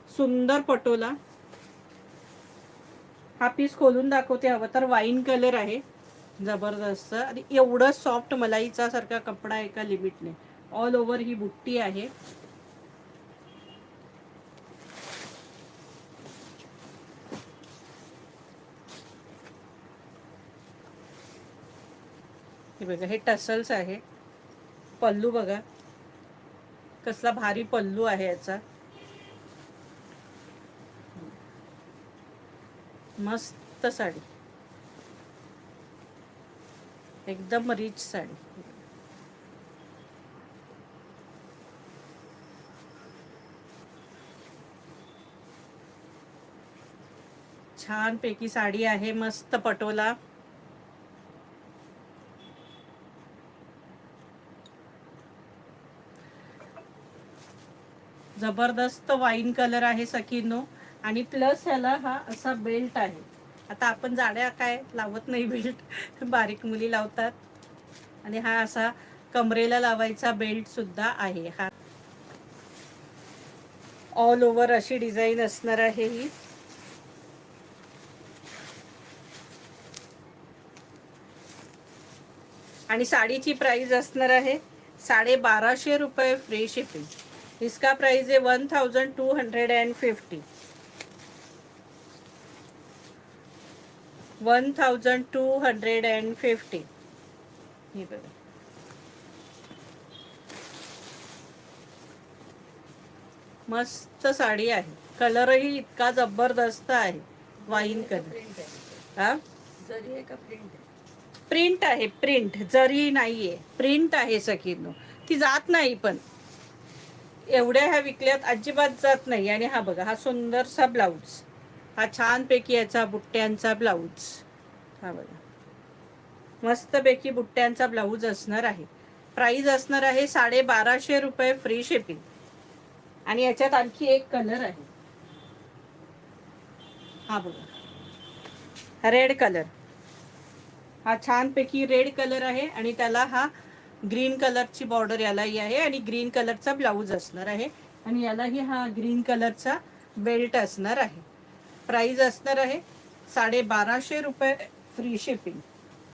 सुंदर पटोला. हा पीस खोलून दाखवते हवं तर. वाईन कलर आहे, जबरदस्त. आणि एवढं सॉफ्ट मलाईचा सारखा कपडा एका लिमिटने. ऑल ओव्हर ही बुट्टी आहे. हे बघा, हे टसल्स आहे. पल्लू बघा कसला भारी पल्लू आहे याचा. मस्त साडी, एकदम रिच साडी. छान पैकी साडी आहे. मस्त पटोला. जबरदस्त वाईन कलर आहे सखीनो. आणि प्लस ह्याला हा असा बेल्ट आहे. आता आपण जाड्या काय लावत नाही बेल्ट, बारीक मुली लावतात. आणि हा असा कमरेला लावायचा बेल्ट सुद्धा आहे. हा ऑल ओव्हर अशी डिझाईन असणार आहे ही. आणि साडीची प्राइस असणार आहे 1250 रुपये फ्री शिपिंग. इसका प्राइस है 1250. 1250. हे बघा, मस्त साडी आहे. कलरही इतका जबरदस्त आहे. Wine colour. हा जरी आहे का प्रिंट आहे? प्रिंट आहे. प्रिंट, जरी नाहीये, प्रिंट आहे सखीनो. ती जात नाही पण. एवढ्या ह्या विकल्यात अजिबात जात नाही. आणि हा बघा, हा सुंदरसा ब्लाऊज. हा छानपैकी याचा बुट्ट्यांचा ब्लाऊज. हा बघा, मस्तपैकी बुट्ट्यांचा ब्लाऊज असणार आहे. प्राइस असणार आहे 1250 रुपये फ्री शिपिंग. आणि याच्यात आणखी एक कलर आहे. हा बघा, रेड कलर. हा छानपैकी रेड कलर आहे. आणि त्याला हा ग्रीन कलरची बॉर्डर यालाही आहे. आणि ग्रीन कलरचा ब्लाऊज असणार आहे. आणि यालाही हा ग्रीन कलरचा बेल्ट असणार आहे. प्राइस असणार आहे 1250 रुपये फ्री शिपिंग.